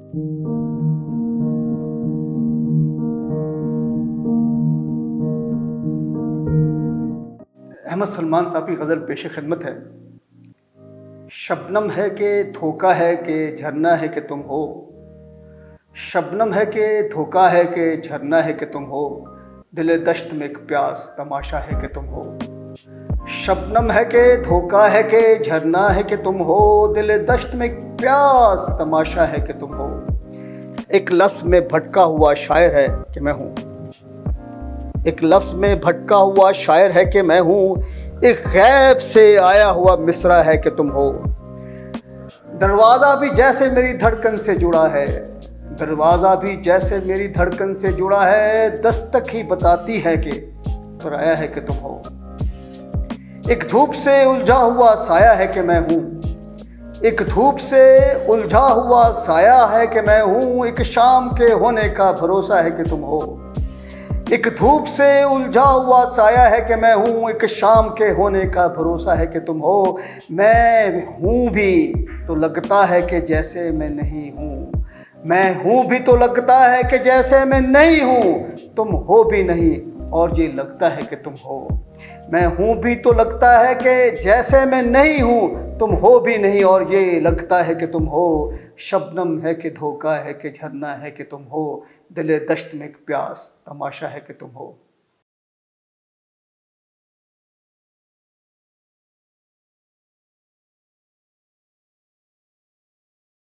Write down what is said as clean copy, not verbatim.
अहमद सलमान साहब की गज़ल पेश खिदमत है। शबनम है कि धोखा है कि झरना है कि तुम हो, शबनम है कि धोखा है कि झरना है कि तुम हो, दिल दश्त में एक प्यास तमाशा है कि तुम हो। शबनम है कि धोखा है कि झरना है कि तुम हो, दिल दश्त में एक प्यास तमाशा है कि तुम हो। एक लफ्ज़ में भटका हुआ शायर है कि मैं हूँ, एक लफ्ज़ में भटका हुआ शायर है कि मैं हूँ, एक गैब से आया हुआ मिसरा है कि तुम हो। दरवाज़ा भी जैसे मेरी धड़कन से जुड़ा है, दरवाज़ा भी जैसे मेरी धड़कन से जुड़ा है, दस्तक ही बताती है कि पराया है कि तुम हो। एक धूप से उलझा हुआ साया है कि मैं हूँ, एक धूप से उलझा हुआ साया है कि मैं हूँ, एक शाम के होने का भरोसा है कि तुम हो। एक धूप से उलझा हुआ साया है कि मैं हूँ, एक शाम के होने का भरोसा है कि तुम हो। मैं हूँ भी तो लगता है कि जैसे मैं नहीं हूँ, मैं हूँ भी तो लगता है कि जैसे मैं नहीं हूँ, तुम हो भी नहीं और ये लगता है कि तुम हो। मैं हूँ भी तो लगता है कि जैसे मैं नहीं हूँ, तुम हो भी नहीं और ये लगता है कि तुम हो। शबनम है कि धोखा है कि झरना है कि तुम हो, दिल दश्त में एक प्यास तमाशा है कि तुम हो।